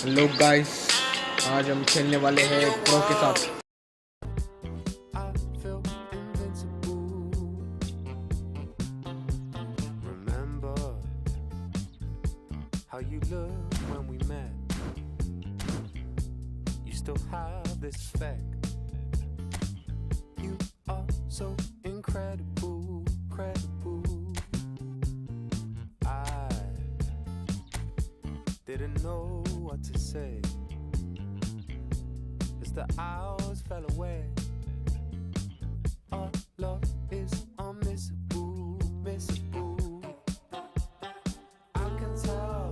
Hello guys, आज हम खेलने वाले हैं प्रो के साथ। How you looked when we met. You still have this effect. You are so incredible, credible. I didn't know what to say as the hours fell away. Our love is unmissable, missable. I can tell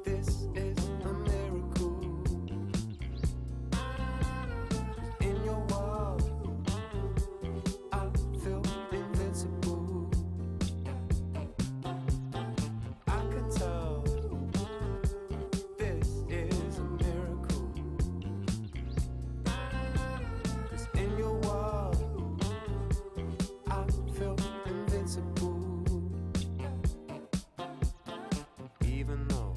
this is a miracle. In your world, I feel invincible. I can tell this is a miracle. 'Cause in your world, I feel invincible. Even though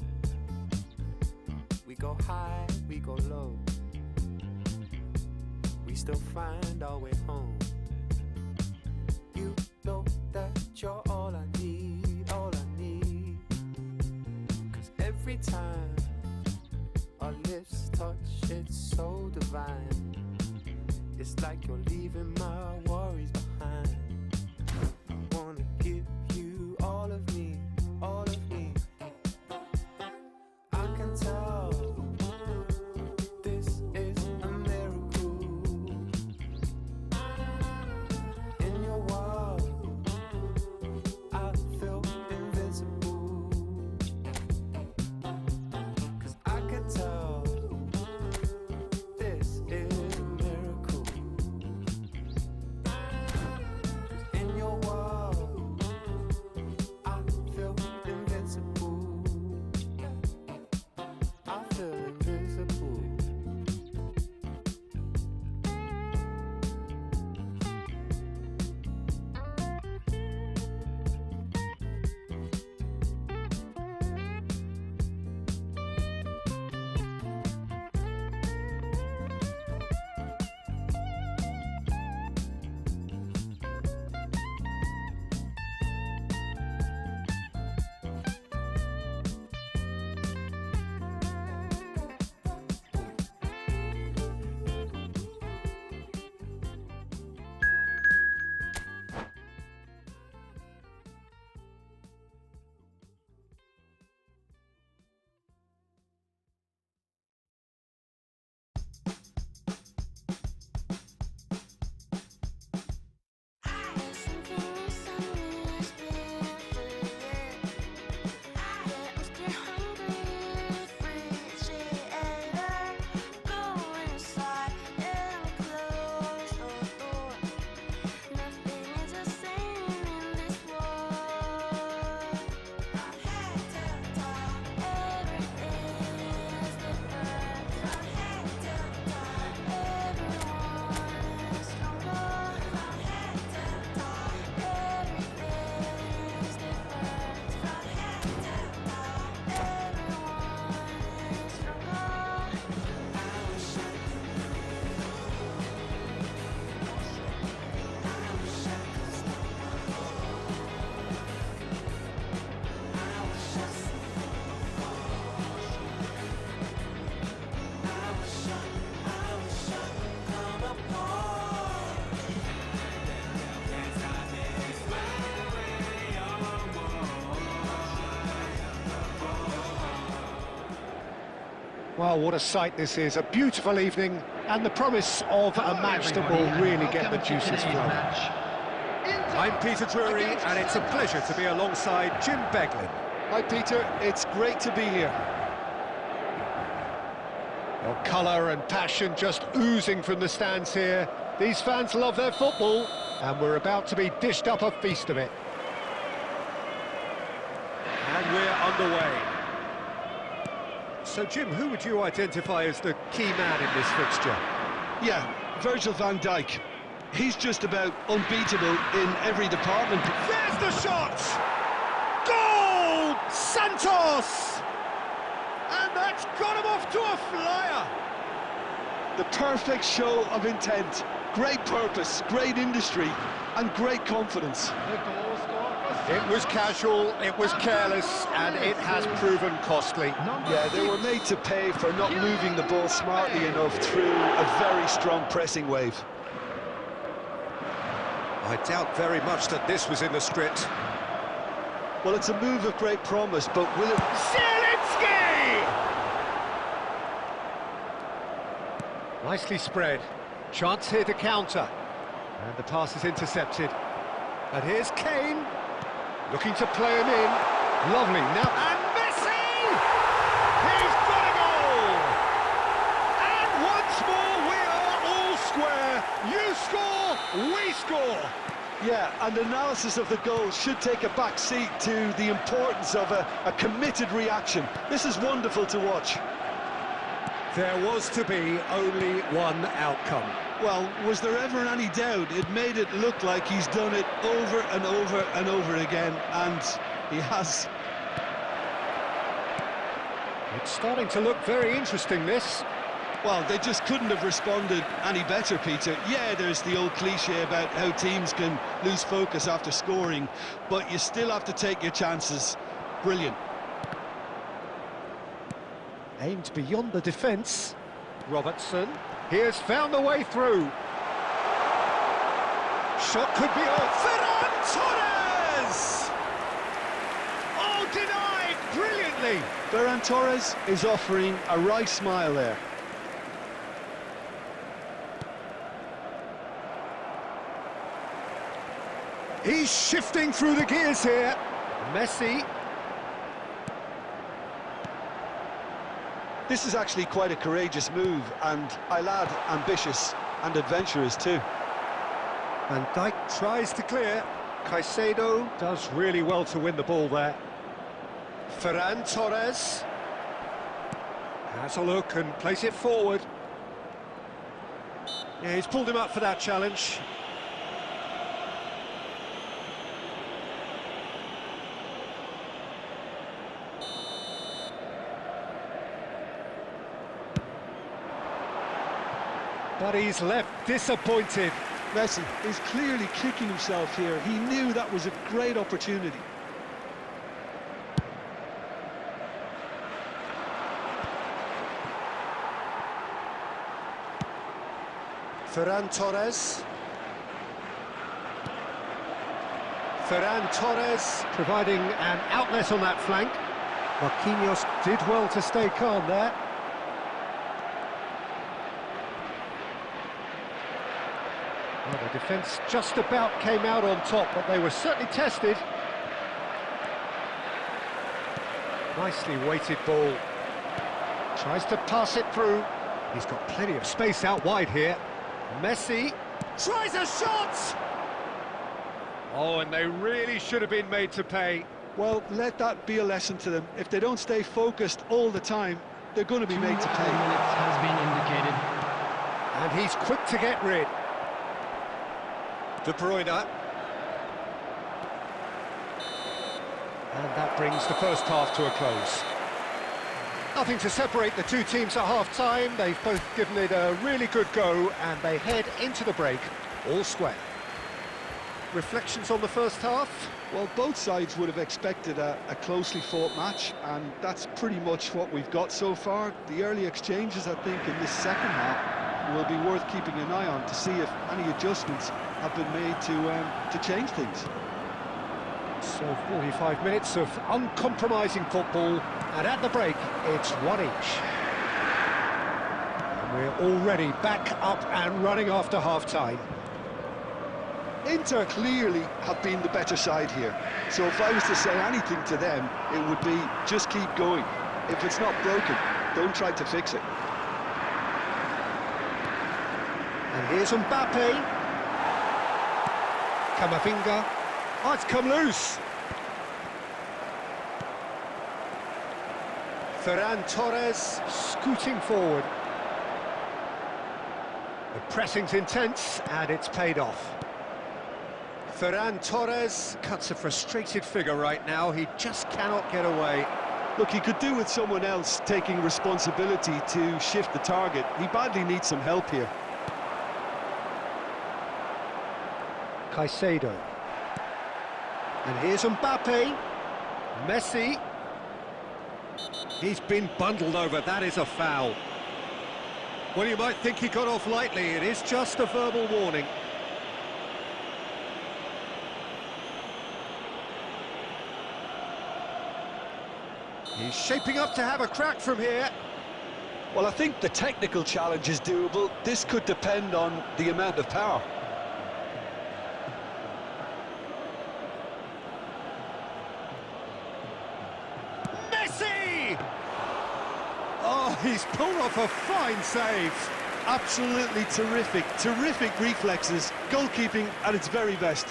we go high, we go low, we still find our way home. You know that you're all I need, all I need. 'Cause every time our lips touch, it's so divine. It's like you're leaving my worries behind. I wanna give you all of me, all of me. I can tell this is a miracle. In your world, I feel invincible. 'Cause I can tell this is a miracle. Well, what a sight this is, a beautiful evening, and the promise of a match that will really get the juices flowing. I'm Peter Drury, and it's a pleasure to be alongside Jim Beglin. Hi Peter, it's great to be here. Well, colour and passion just oozing from the stands here. These fans love their football, and we're about to be dished up a feast of it. And we're underway. So, Jim, who would you identify as the key man in this fixture? Yeah, Virgil van Dijk. He's just about unbeatable in every department. There's the shot! Goal! Santos! And that's got him off to a flyer! The perfect show of intent, great purpose, great industry, and great confidence. It was casual, it was careless, and it has proven costly. Yeah, they were made to pay for not moving the ball smartly enough through a very strong pressing wave. I doubt very much that this was in the script. Well, it's a move of great promise, but will it... Zielinski! Nicely spread. Chance here to counter. And the pass is intercepted. And here's Kane. Looking to play him in. Lovely. Now, and Messi! He's got a goal! And once more, we are all square. You score, we score. Yeah, and analysis of the goal should take a back seat to the importance of a committed reaction. This is wonderful to watch. There was to be only one outcome. Well, was there ever any doubt? It made it look like he's done it over and over and over again, and he has. It's starting to look very interesting, this. Well, they just couldn't have responded any better, Peter. Yeah, there's the old cliche about how teams can lose focus after scoring, but you still have to take your chances. Brilliant. Aimed beyond the defence. Robertson. He has found the way through. Shot could be on. Ferran Torres! Oh, denied brilliantly. Ferran Torres is offering a wry smile there. He's shifting through the gears here. Messi. This is actually quite a courageous move, and I'll add ambitious and adventurous too. Van Dijk tries to clear. Caicedo does really well to win the ball there. Ferran Torres has a look and plays it forward. Yeah, he's pulled him up for that challenge. But he's left disappointed. Messi is clearly kicking himself here. He knew that was a great opportunity. Ferran Torres. Ferran Torres providing an outlet on that flank. Marquinhos did well to stay calm there. Well, the defence just about came out on top, but they were certainly tested. Nicely weighted ball. Tries to pass it through. He's got plenty of space out wide here. Messi tries a shot! Oh, and they really should have been made to pay. Well, let that be a lesson to them. If they don't stay focused all the time, they're going to be made to pay. 2 minutes has been indicated. And he's quick to get rid. De Bruyne. And that brings the first half to a close. Nothing to separate the two teams at half-time. They've both given it a really good go, and they head into the break all square. Reflections on the first half? Well, both sides would have expected a closely fought match, and that's pretty much what we've got so far. The early exchanges, I think, in this second half will be worth keeping an eye on to see if any adjustments have been made to change things. So 45 minutes of uncompromising football, and at the break, it's one each. We're already back up and running after half-time. Inter clearly have been the better side here. So if I was to say anything to them, it would be just keep going. If it's not broken, don't try to fix it. And here's Mbappe. Camavinga. Oh, it's come loose. Ferran Torres scooting forward. The pressing's intense and it's paid off. Ferran Torres cuts a frustrated figure right now. He just cannot get away. Look, he could do with someone else taking responsibility to shift the target. He badly needs some help here. Caicedo. And here's Mbappe. Messi. He's been bundled over. That is a foul. Well, you might think he got off lightly. It is just a verbal warning. He's shaping up to have a crack from here. Well, I think the technical challenge is doable. This could depend on the amount of power. Messi! Oh, he's pulled off a fine save. Absolutely terrific, terrific reflexes. Goalkeeping at its very best.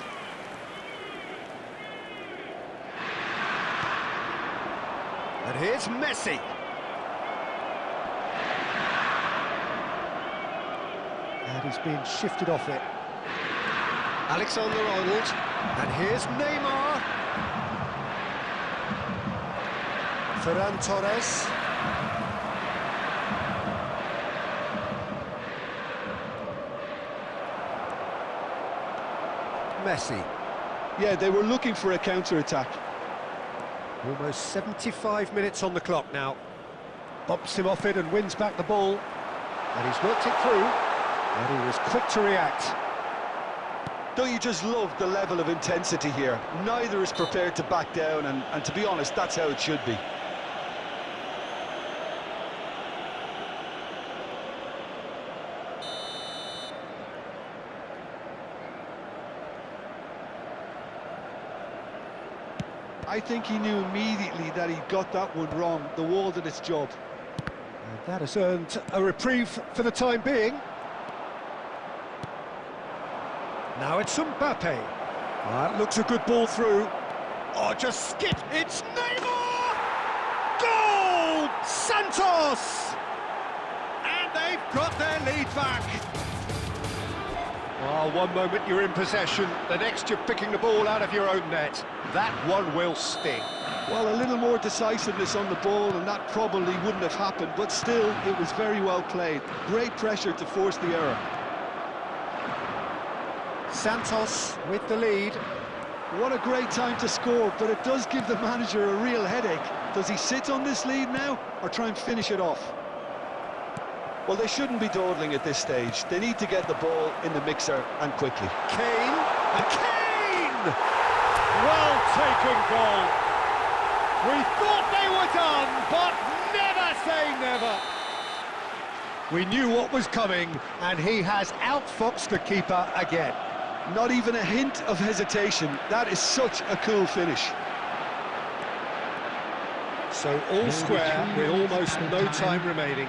And here's Messi. And he's being shifted off it. Alexander-Arnold. And here's Neymar. Ferran Torres. Messi. Yeah, they were looking for a counter-attack. Almost 75 minutes on the clock now. Bumps him off it and wins back the ball. And he's worked it through. And he was quick to react. Don't you just love the level of intensity here? Neither is prepared to back down, and to be honest, that's how it should be. I think he knew immediately that he got that one wrong. The wall did its job. And that has earned a reprieve for the time being. Now it's Mbappe. That looks a good ball through. Oh, just skip. It's Neymar! Goal! Santos! And they've got their lead back. Oh, one moment you're in possession, the next you're picking the ball out of your own net. That one will sting. Well, a little more decisiveness on the ball, and that probably wouldn't have happened, but still, it was very well played. Great pressure to force the error. Santos with the lead. What a great time to score, but it does give the manager a real headache. Does he sit on this lead now, or try and finish it off? Well, they shouldn't be dawdling at this stage. They need to get the ball in the mixer, and quickly. Kane, and Kane! Well taken goal. We thought they were done, but never say never. We knew what was coming, and he has outfoxed the keeper again. Not even a hint of hesitation. That is such a cool finish. So all square with almost no time remaining.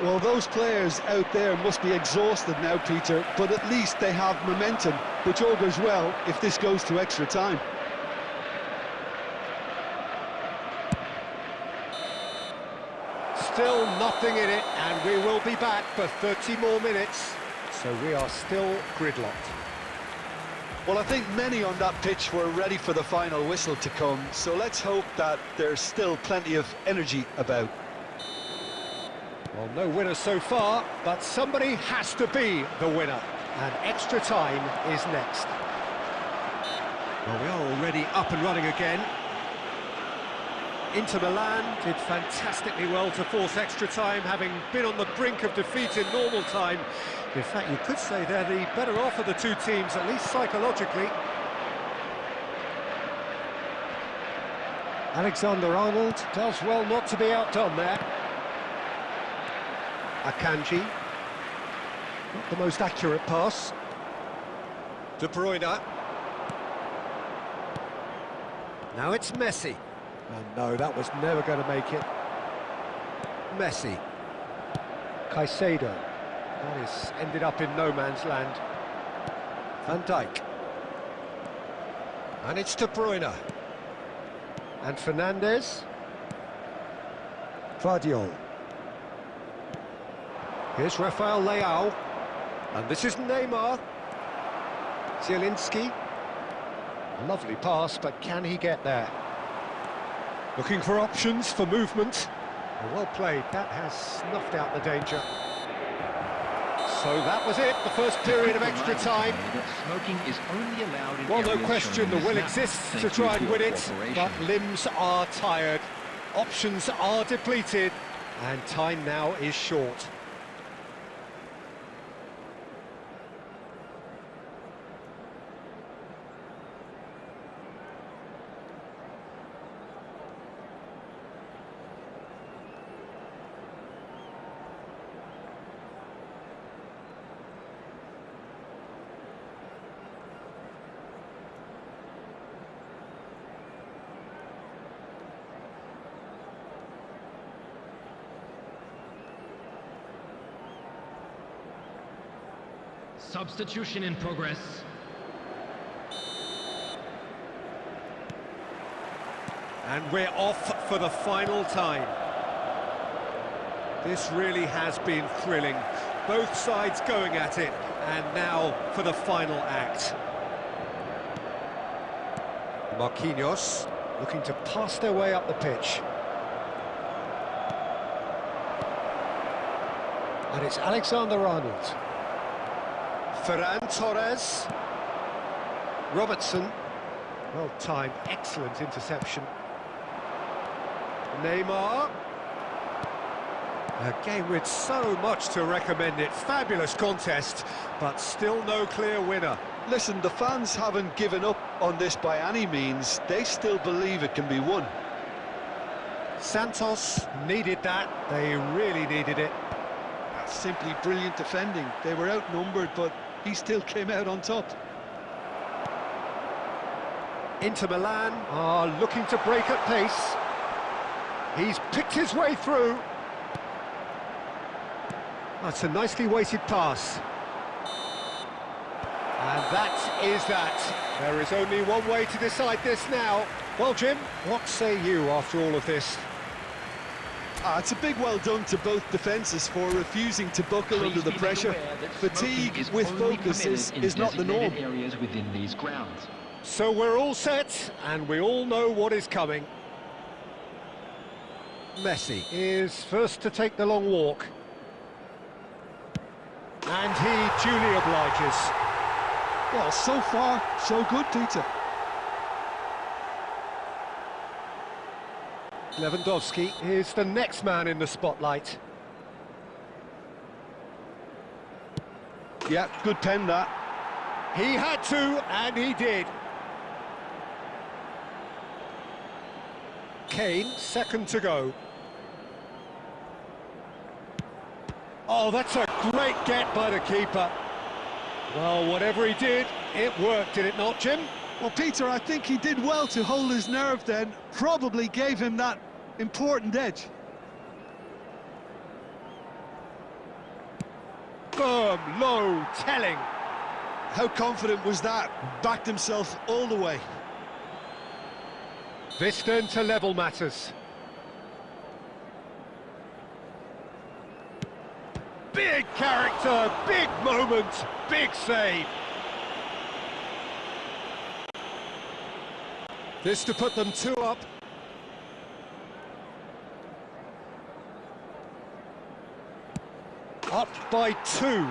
Well, those players out there must be exhausted now, Peter, but at least they have momentum, which augurs well if this goes to extra time. Still nothing in it, and we will be back for 30 more minutes. So we are still gridlocked. Well, I think many on that pitch were ready for the final whistle to come, so let's hope that there's still plenty of energy about. Well, no winner so far, but somebody has to be the winner. And extra time is next. Well, we are already up and running again. Inter Milan did fantastically well to force extra time, having been on the brink of defeat in normal time. In fact, you could say they're the better off of the two teams, at least psychologically. Alexander-Arnold does well not to be outdone there. Akanji. Not the most accurate pass. De Bruyne. Now it's Messi. And no, that was never going to make it. Messi. Caicedo. That is ended up in no man's land. Van Dijk. And it's De Bruyne. And Fernandes. Guardiola. Here's Rafael Leao. And this is Neymar. Zielinski. Lovely pass, but can he get there? Looking for options for movement. Well played, that has snuffed out the danger. So that was it, the first period of extra time. Smoking is only allowed in Well, no areas question, shown the in will this map. exists to Thank try you and for win your it, cooperation. but limbs are tired. Options are depleted, and time now is short. Substitution in progress. And we're off for the final time. This really has been thrilling. Both sides going at it, and now for the final act. Marquinhos looking to pass their way up the pitch. And it's Alexander-Arnold. Ferran Torres. Robertson. Well timed, excellent interception. Neymar. A game with so much to recommend it. Fabulous contest, but still no clear winner. Listen, the fans haven't given up on this by any means. They still believe it can be won. Santos needed that. They really needed it. That's simply brilliant defending. They were outnumbered, but he still came out on top. Inter Milan are looking to break at pace. He's picked his way through. That's a nicely weighted pass. And that is that. There is only one way to decide this now. Well, Jim, what say you after all of this? It's a big well done to both defences for refusing to buckle under the pressure. Fatigue with focus is not the norm. Areas within these grounds. So we're all set, and we all know what is coming. Messi is first to take the long walk. And he duly obliges. Well, so far, so good, Peter. Lewandowski is the next man in the spotlight. Yeah, good pen, that. He had to, and he did. Kane, second to go. Oh, that's a great get by the keeper. Well, whatever he did, it worked, did it not, Jim? Well, Peter, I think he did well to hold his nerve then. Probably gave him that important edge. Firm, low, telling. How confident was that? Backed himself all the way. This then to level matters. Big character, big moment, big save. This to put them 2 up. Up by 2.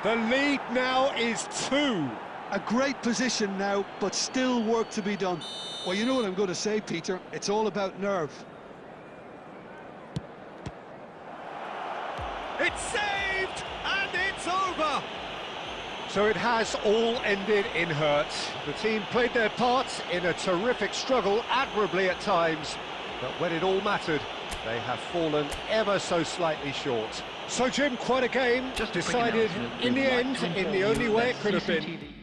The lead now is 2. A great position now, but still work to be done. Well, you know what I'm going to say, Peter. It's all about nerve. It's saved, and it's over. So it has all ended in hurt. The team played their part in a terrific struggle, admirably at times. But when it all mattered, they have fallen ever so slightly short. So, Jim, quite a game. Just a quick Decided announcement. in the We'd like end, to in inform the only you way that it could have been. CCTV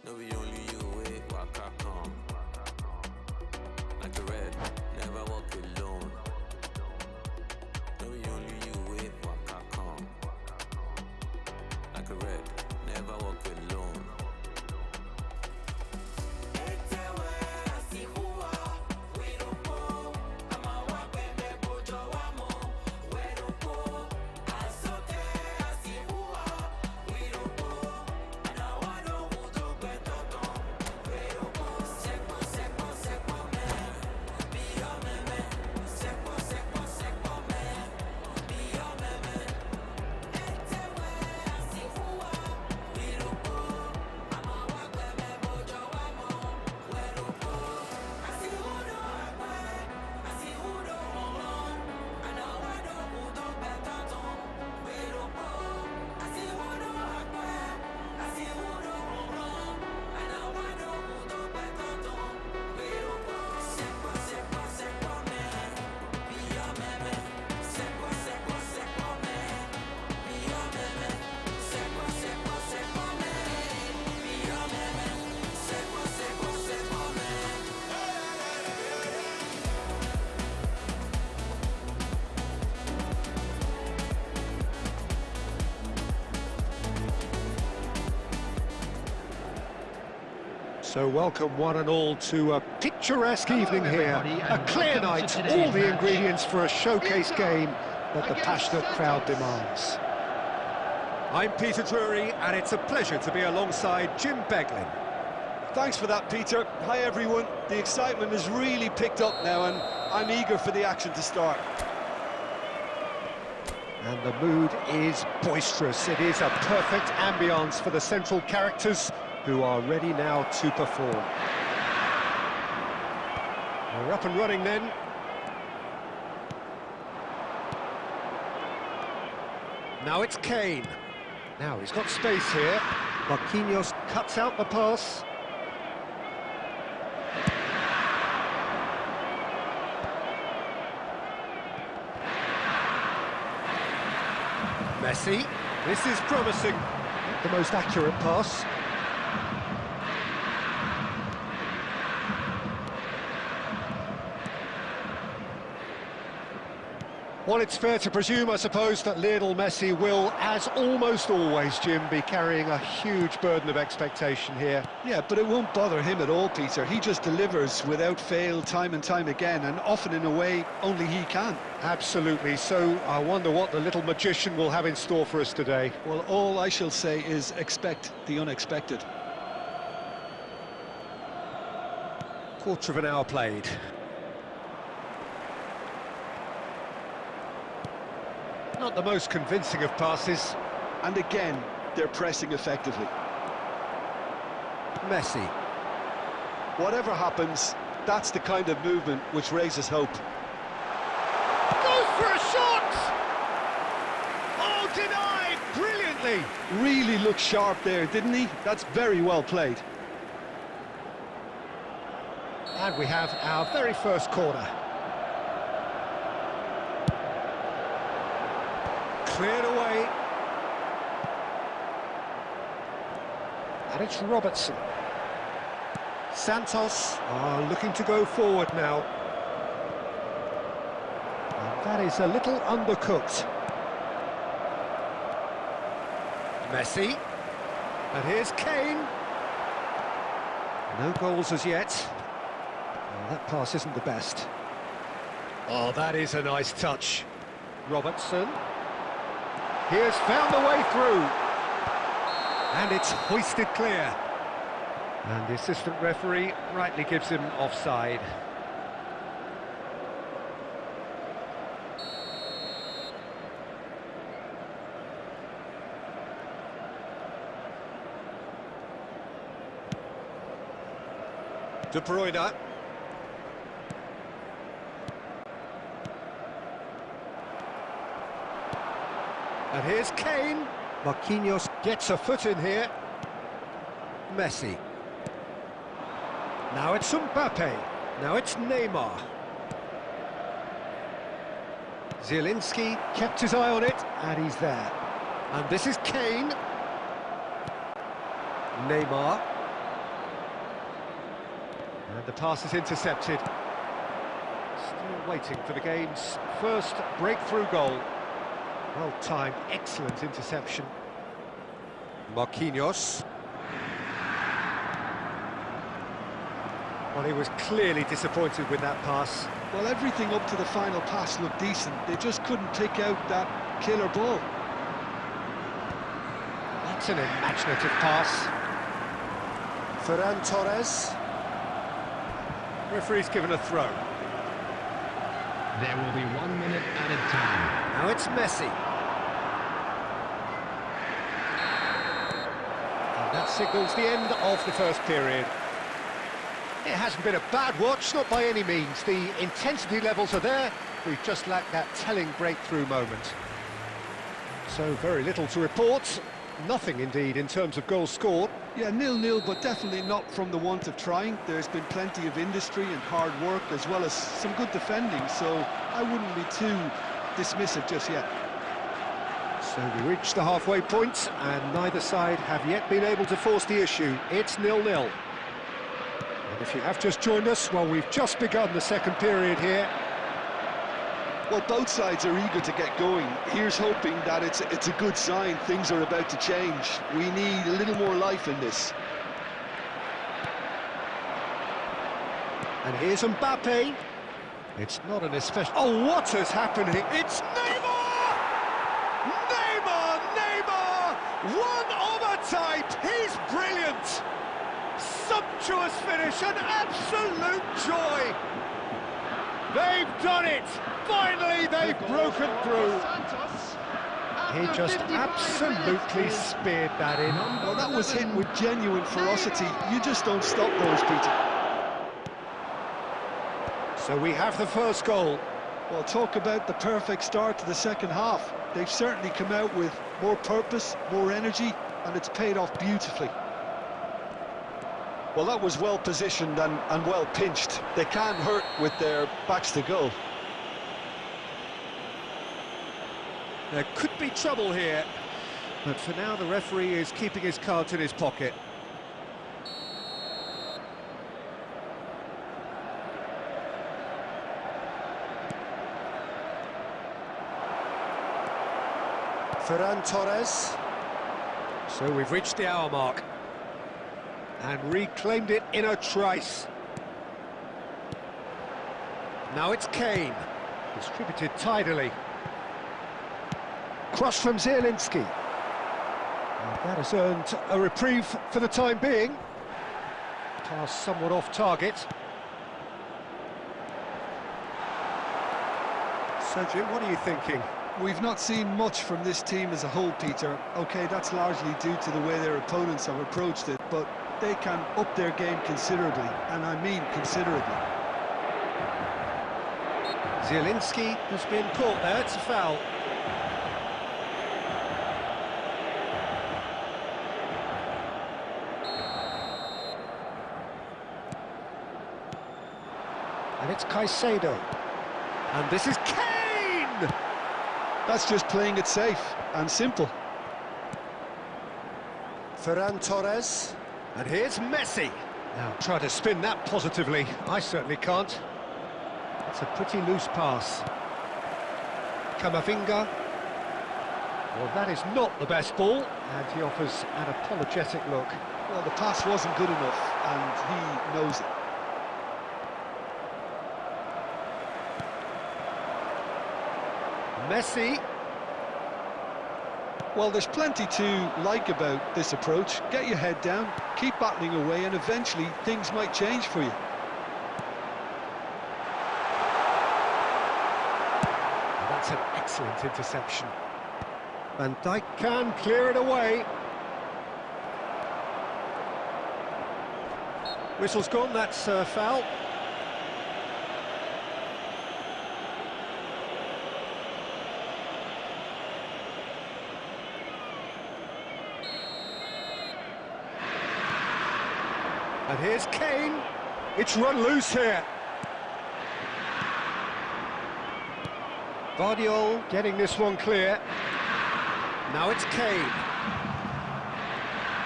No, we only you wait, waka come. Like a red, never walk alone. No, we only you wait, waka come. Like a red, never walk alone. So welcome one and all to a picturesque evening here, everybody, a and clear welcome night, to all today's the match. ingredients for a showcase game that the passionate crowd demands. I'm Peter Drury, and it's a pleasure to be alongside Jim Beglin. Thanks for that, Peter. Hi, everyone. The excitement has really picked up now, and I'm eager for the action to start. And the mood is boisterous. It is a perfect ambience for the central characters who are ready now to perform. We're up and running then. Now it's Kane. Now he's got space here. Marquinhos cuts out the pass. Messi. This is promising. Not the most accurate pass. Well, it's fair to presume, I suppose, that Lionel Messi will, as almost always, Jim, be carrying a huge burden of expectation here. Yeah, but it won't bother him at all, Peter. He just delivers without fail time and time again, and often in a way only he can. Absolutely. So I wonder what the little magician will have in store for us today. Well, all I shall say is expect the unexpected. Quarter of an hour played. Not the most convincing of passes. And again, they're pressing effectively. Messi. Whatever happens, that's the kind of movement which raises hope. Goes for a shot! Oh, denied brilliantly! Really looked sharp there, didn't he? That's very well played. And we have our very first corner. Cleared away. And it's Robertson. Santos are looking to go forward now. And that is a little undercooked. Messi. And here's Kane. No goals as yet. Well, that pass isn't the best. Oh, that is a nice touch. Robertson. He has found the way through. And it's hoisted clear. And the assistant referee rightly gives him offside. De Bruyne. And here's Kane. Marquinhos gets a foot in here. Messi. Now it's Mbappe. Now it's Neymar. Zielinski kept his eye on it, and he's there. And this is Kane. Neymar. And the pass is intercepted. Still waiting for the game's first breakthrough goal. Well-timed, excellent interception. Marquinhos. Well, he was clearly disappointed with that pass. Well, everything up to the final pass looked decent. They just couldn't pick out that killer ball. That's an imaginative pass. Ferran Torres. Referee's given a throw. There will be 1 minute added time. Now it's Messi. And that signals the end of the first period. It hasn't been a bad watch, not by any means. The intensity levels are there. We've just lacked that telling breakthrough moment. So very little to report. Nothing, indeed, in terms of goals scored. Yeah, 0-0, but definitely not from the want of trying. There's been plenty of industry and hard work, as well as some good defending, so I wouldn't be too dismissive just yet. So we reach the halfway point, and neither side have yet been able to force the issue. It's 0-0. And if you have just joined us, well, we've just begun the second period here. Well, both sides are eager to get going. Here's hoping that it's a good sign. Things are about to change. We need a little more life in this. And here's Mbappe. It's not an especially... Oh, what has happened here? It's Neymar! Neymar! One of a type! He's brilliant! Sumptuous finish, an absolute joy! They've done it! Finally, they've broken through! He just absolutely speared that in. Well, that was hit with genuine ferocity. You just don't stop those, Peter. So we have the first goal. Well, talk about the perfect start to the second half. They've certainly come out with more purpose, more energy, and it's paid off beautifully. Well, that was well positioned and well pinched. They can't hurt with their backs to goal. There could be trouble here, but for now the referee is keeping his cards in his pocket. Ferran Torres. So we've reached the hour mark and reclaimed it in a trice. Now it's Kane, distributed tidily. Cross from Zielinski. And that has earned a reprieve for the time being. Pass somewhat off target. So Jim, what are you thinking? We've not seen much from this team as a whole, Peter. OK, that's largely due to the way their opponents have approached it, but they can up their game considerably, and I mean considerably. Zielinski has been caught there, it's a foul. And it's Caicedo. And this is Kane! That's just playing it safe and simple. Ferran Torres. And here's Messi. Now try to spin that positively. I certainly can't. It's a pretty loose pass. Camavinga. Well, that is not the best ball, and he offers an apologetic look. Well, the pass wasn't good enough, and he knows it. Messi. Well, there's plenty to like about this approach. Get your head down, keep battling away, and eventually things might change for you. That's an excellent interception. Van Dijk can clear it away. Whistle's gone, that's foul. And here's Kane. It's run loose here. Vardiol getting this one clear. Now it's Kane.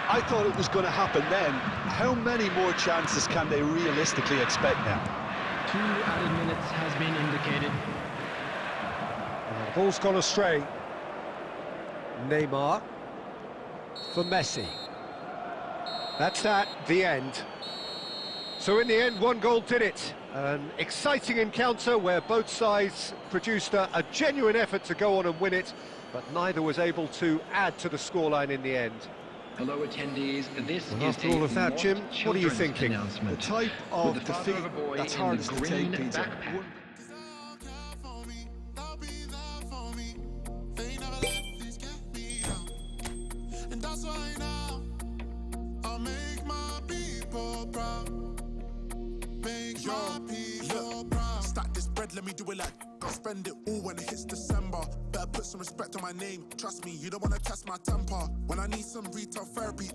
I thought it was going to happen then. How many more chances can they realistically expect now? 2 added minutes has been indicated. And the ball's gone astray. Neymar for Messi. That's the end. So in the end, 1 goal did it. An exciting encounter where both sides produced a genuine effort to go on and win it, but neither was able to add to the scoreline in the end. Hello attendees, this And is after all of that, Mod Jim, what are you Children's thinking? The announcement. type With of the father defeat of a boy that's in hardest the to green take, Peter. backpack. And that's why now I'll make my people proud. Make my people proud. Stack this bread, let me do it like I'll spend it all when it hits December. Better put some respect on my name. Trust me, you don't wanna test my temper. When I need some retail therapy,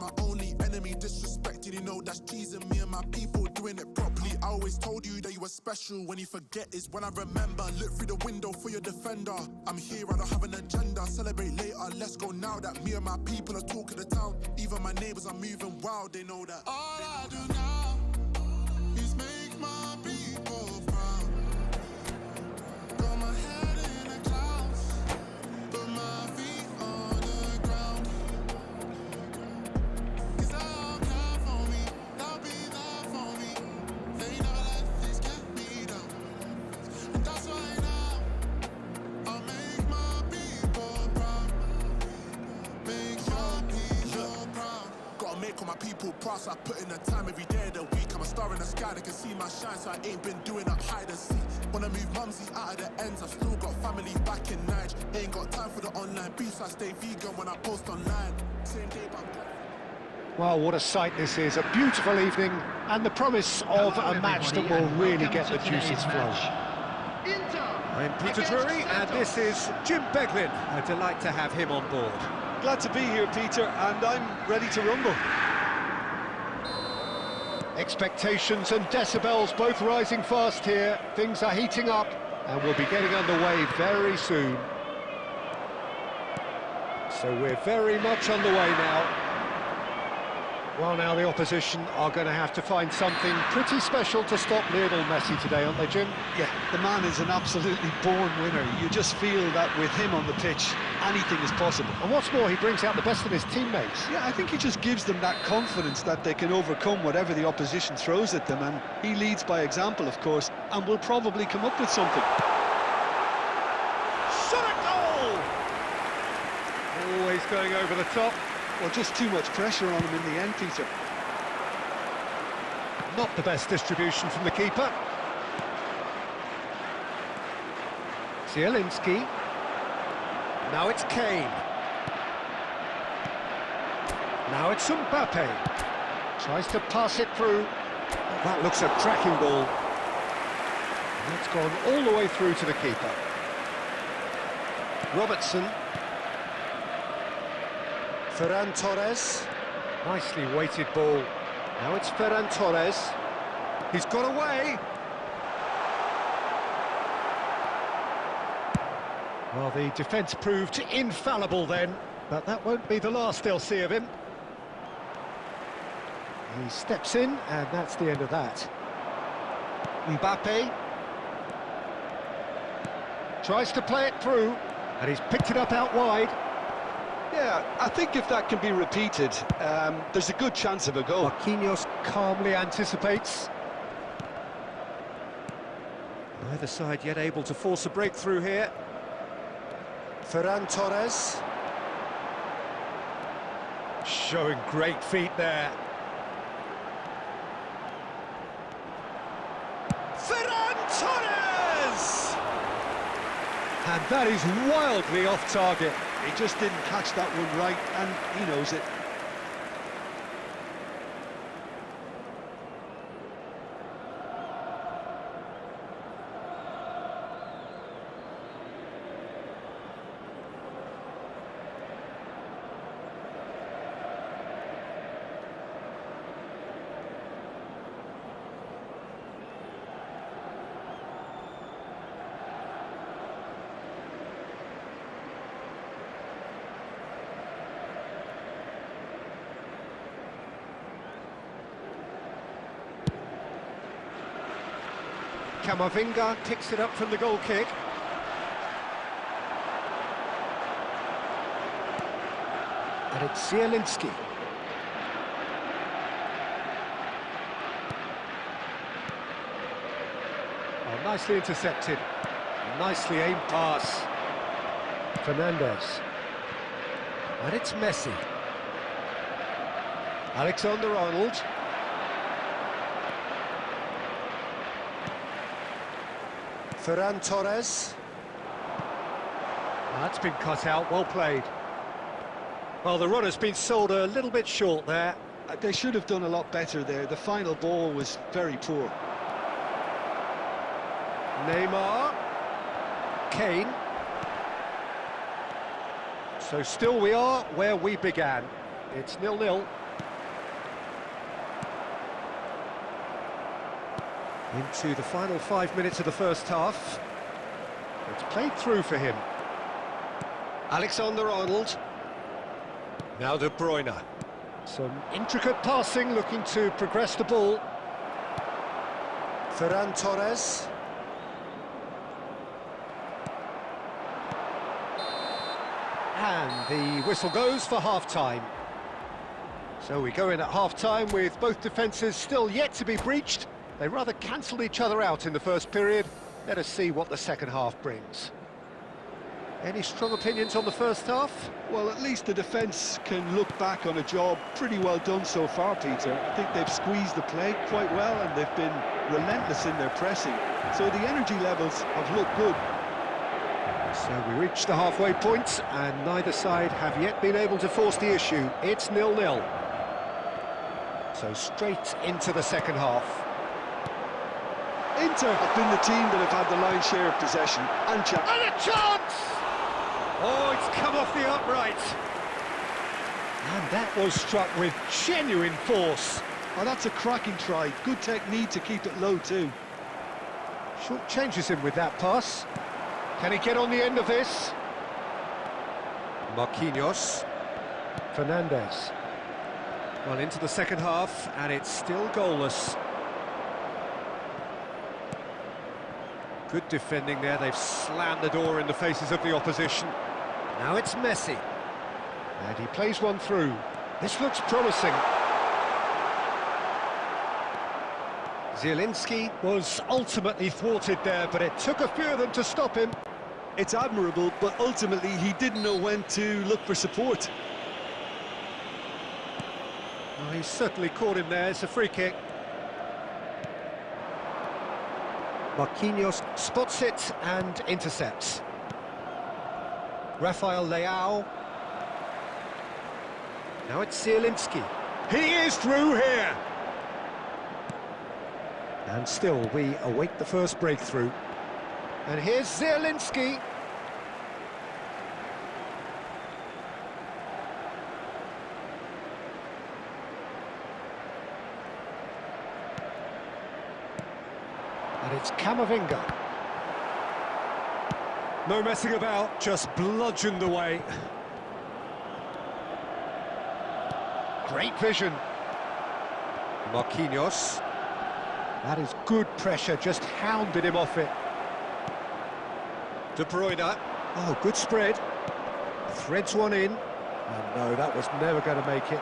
my only enemy disrespecting, you know that's G's and me and my people doing it properly. I always told you that you were special. When you forget is when I remember. Look through the window for your defender. I'm here, I don't have an agenda. Celebrate later, let's go now that me and my people are talking the town. Even my neighbors are moving wild, they know that. All I do now is make my people proud. Got my head in the clouds, but my feet on the ground. Cause they'll care for me, they'll be there for me. They never let this get me down. And that's why now I'll make my people proud. Make my people proud. Gotta make all my people proud, so I put in the time every day of the week. I'm a star in the sky, they can see my shine, so I ain't been doing up hide and seek. Wanna move mumsy out of the ends, I've still got family back in Niger. Ain't got time for the online beef, so I stay vegan when I post online. Same day, but Well, what a sight this is. A beautiful evening and the promise of Hello, a match that everybody, will and really welcome get to the juices today's flowing. match. Inter I'm Peter against Drury, and Santos. this is Jim Beglin. A delight to have him on board. Glad to be here, Peter, and I'm ready to rumble. Expectations and decibels both rising fast here. Things are heating up, and we'll be getting underway very soon. So we're very much underway now. Well, now the opposition are going to have to find something pretty special to stop Lionel Messi today, aren't they, Jim? Yeah, the man is an absolutely born winner. You just feel that with him on the pitch, anything is possible. And what's more, he brings out the best in his teammates. Yeah, I think he just gives them that confidence that they can overcome whatever the opposition throws at them, and he leads by example, of course, and will probably come up with something. Shot a goal! Always going over the top. Well, just too much pressure on him in the end, Peter. Not the best distribution from the keeper. Zielinski. Now it's Kane. Now it's Mbappe. Tries to pass it through. That looks a cracking ball. And it's gone all the way through to the keeper. Robertson. Ferran Torres. Nicely weighted ball. Now it's Ferran Torres. He's got away. Well, the defence proved infallible then, but that won't be the last they'll see of him. He steps in, and that's the end of that. Mbappe tries to play it through, and he's picked it up out wide. Yeah, I think if that can be repeated, there's a good chance of a goal. Marquinhos calmly anticipates. Neither side yet able to force a breakthrough here. Ferran Torres. Showing great feet there. Ferran Torres! And that is wildly off target. He just didn't catch that one right, and he knows it. Camavinga picks it up from the goal kick. And it's Zielinski. Oh, nicely intercepted. Nicely aimed pass. Fernandes. And it's Messi. Alexander-Arnold. Ferran Torres. That's been cut out, well played. Well, the run has been sold a little bit short there. They should have done a lot better there. The final ball was very poor. Neymar. Kane. So still we are where we began. It's 0-0. Into the final 5 minutes of the first half. It's played through for him. Alexander-Arnold. Now De Bruyne. Some intricate passing, looking to progress the ball. Ferran Torres. And the whistle goes for half-time. So we go in at half-time with both defences still yet to be breached. They rather cancelled each other out in the first period. Let us see what the second half brings. Any strong opinions on the first half? Well, at least the defence can look back on a job pretty well done so far, Peter. I think they've squeezed the play quite well and they've been relentless in their pressing. So the energy levels have looked good. So we reach the halfway point and neither side have yet been able to force the issue. It's 0-0. So straight into the second half. Inter have been the team that have had the lion's share of possession and chance. And a chance! Oh, it's come off the upright. And that was struck with genuine force. Oh, that's a cracking try. Good technique to keep it low too. Short changes him with that pass. Can he get on the end of this? Marquinhos. Fernandes. Well, into the second half, and it's still goalless. Good defending there, they've slammed the door in the faces of the opposition. Now it's Messi. And he plays one through. This looks promising. Zielinski was ultimately thwarted there, but it took a few of them to stop him. It's admirable, but ultimately he didn't know when to look for support. Well, he's certainly caught him there, it's a free kick. Marquinhos spots it and intercepts. Rafael Leao. Now it's Zielinski. He is through here! And still, we await the first breakthrough. And here's Zielinski. And it's Camavinga. No messing about, just bludgeoned away. Great vision. Marquinhos. That is good pressure, just hounded him off it. De Bruyne. Oh, good spread. Threads one in. And no, that was never going to make it.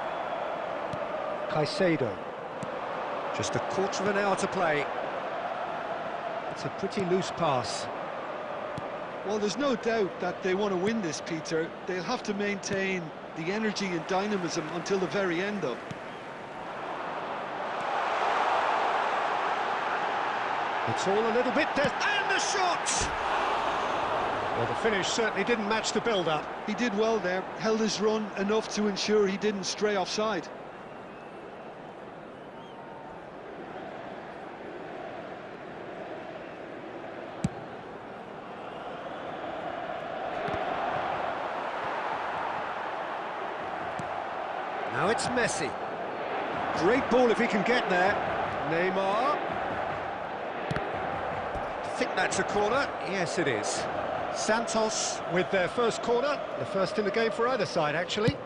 Caicedo. Just a quarter of an hour to play. It's a pretty loose pass. Well, there's no doubt that they want to win this, Peter. They'll have to maintain the energy and dynamism until the very end, though. It's all a little bit and the shot! Well, the finish certainly didn't match the build-up. He did well there, held his run enough to ensure he didn't stray offside. Now it's Messi. Great ball if he can get there. Neymar. I think that's a corner. Yes, it is. Santos with their first corner, the first in the game for either side, actually.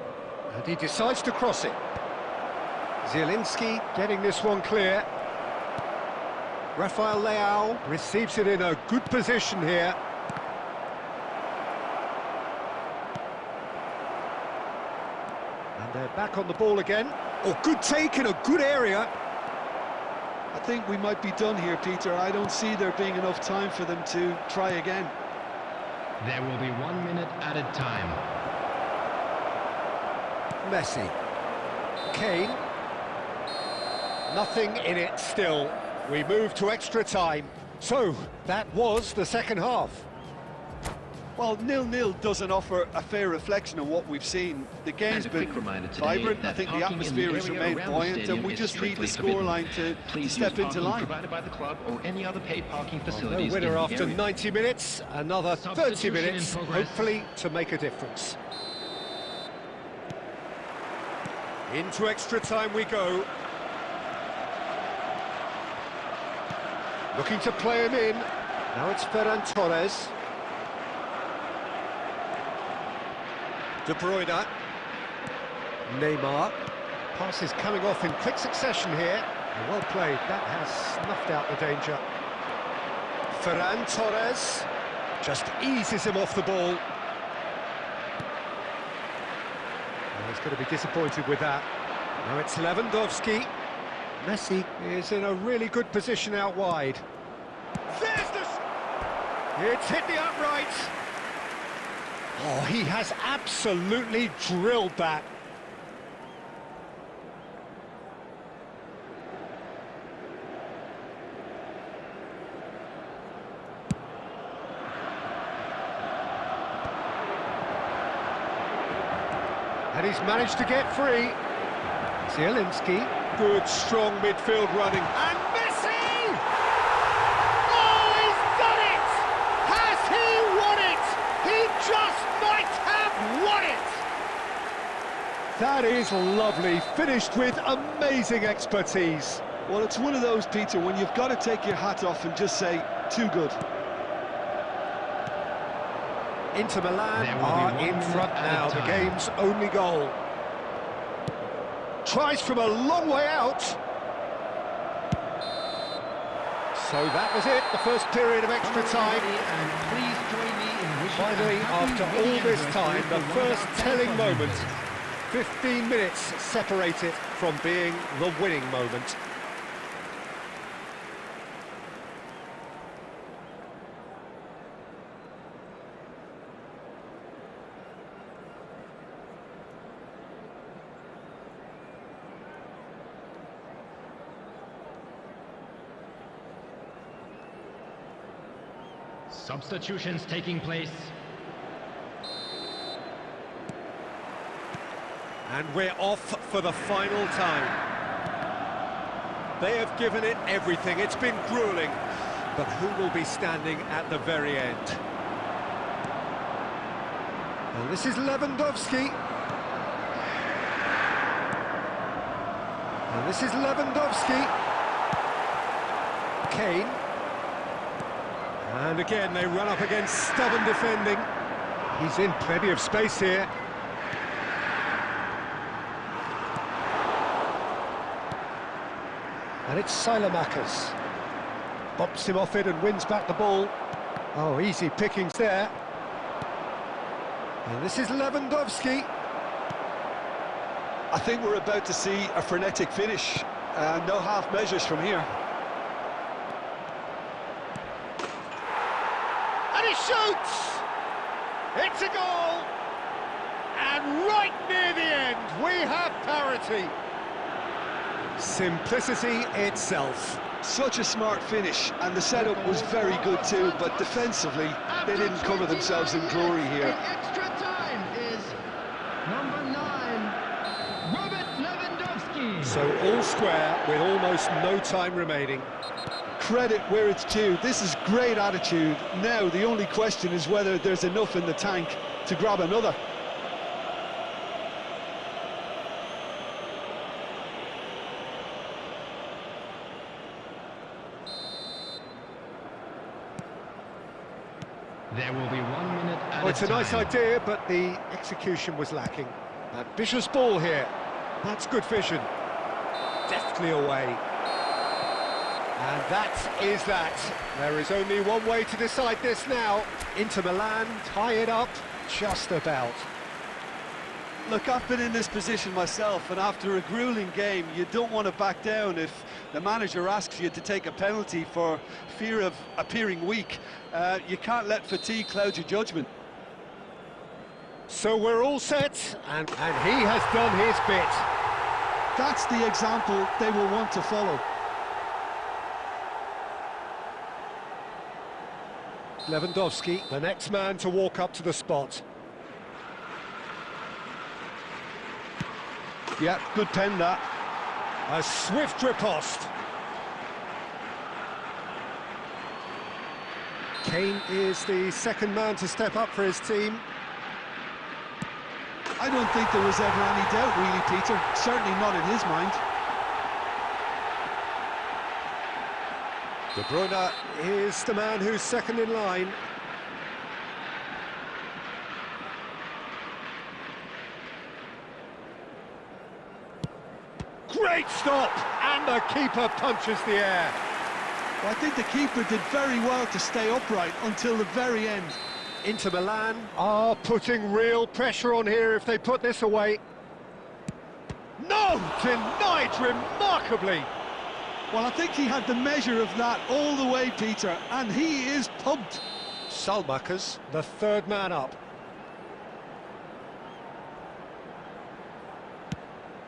And he decides to cross it. Zielinski getting this one clear. Rafael Leao receives it in a good position here. And they're back on the ball again. Oh, good take in a good area. I think we might be done here, Peter. I don't see there being enough time for them to try again. There will be 1 minute added time. Messi. Kane. Nothing in it still. We move to extra time. So, that was the second half. Well, 0-0 doesn't offer a fair reflection of what we've seen. The game's And a been quick reminder today vibrant. I that think the parking in atmosphere the has area remained around the buoyant, and stadium we is just need the strictly forbidden. scoreline to Please step use into parking line. provided by the club or any other paid parking No facilities winner in the after area. 90 minutes, another 30 Substitution in minutes, progress. hopefully to make a difference. Into extra time we go. Looking to play him in. Now it's Ferran Torres. De Bruyne. Neymar. Pass is coming off in quick succession here. Well played, that has snuffed out the danger. Ferran Torres just eases him off the ball. And he's going to be disappointed with that. Now it's Lewandowski. Messi is in a really good position out wide. There's the... It's hit the upright. Oh, he has absolutely drilled that. And he's managed to get free. Zielinski, good strong midfield running. And Messi! Oh, he's done it! Has he won it? He just might have won it! That is lovely, finished with amazing expertise. Well, it's one of those, Peter, when you've got to take your hat off and just say, too good. Inter Milan There will be are 1 in minute front added now, the time. game's only goal. Tries from a long way out. So that was it, the first period of extra time. And please join me in wishing Finally, a happy after wedding all this anniversary time, for the one of first our telling telephone moment. members. 15 minutes separate it from being the winning moment. Substitutions taking place. And we're off for the final time. They have given it everything. It's been grueling. But who will be standing at the very end? And this is Lewandowski. And this is Lewandowski. Kane. And again, they run up against stubborn defending. He's in plenty of space here. And it's Saelemaekers. Bumps him off it and wins back the ball. Oh, easy pickings there. And this is Lewandowski. I think we're about to see a frenetic finish. No half measures from here. And he shoots! It's a goal! And right near the end, we have parity. Simplicity itself. Such a smart finish, and the setup was very good too, but defensively, they didn't cover themselves in glory here. Extra time is number 9, Robert Lewandowski. So all square with almost no time remaining. Credit where it's due. This is great attitude. Now the only question is whether there's enough in the tank to grab another. There will be 1 minute at Well, it's a nice time. idea, but the execution was lacking. Ambitious ball here. That's good vision. Deftly away. And that is that. There is only one way to decide this now. Inter Milan tie it up just about. Look, I've been in this position myself, and after a grueling game, you don't want to back down if the manager asks you to take a penalty for fear of appearing weak. You can't let fatigue cloud your judgment. So we're all set, and he has done his bit. That's the example they will want to follow. Lewandowski, the next man to walk up to the spot. Yeah, good pen that. A swift riposte. Kane is the second man to step up for his team. I don't think there was ever any doubt, really, Peter. Certainly not in his mind. De Bruyne is the man who's second in line. Great stop! And the keeper punches the air. Well, I think the keeper did very well to stay upright until the very end. Inter Milan are putting real pressure on here if they put this away. No! Denied remarkably! Well, I think he had the measure of that all the way, Peter, and he is pumped. Salmakers, the third man up.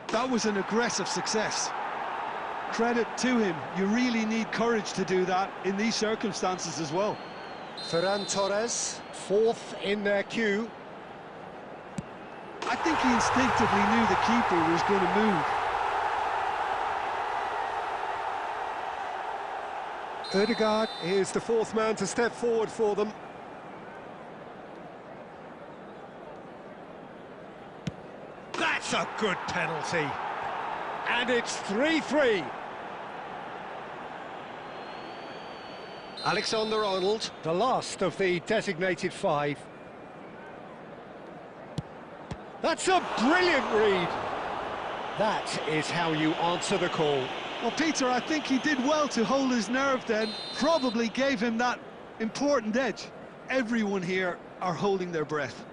That was an aggressive success. Credit to him. You really need courage to do that in these circumstances as well. Ferran Torres, fourth in their queue. I think he instinctively knew the keeper was going to move. Ødegaard is the fourth man to step forward for them. That's a good penalty. And it's 3-3. Alexander-Arnold, the last of the designated 5. That's a brilliant read. That is how you answer the call. Well, Peter, I think he did well to hold his nerve then. Probably gave him that important edge. Everyone here are holding their breath.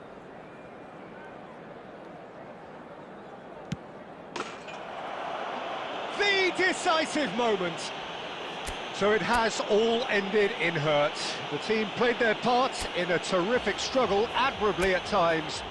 The decisive moment. So it has all ended in hurt. The team played their part in a terrific struggle, admirably at times.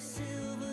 silver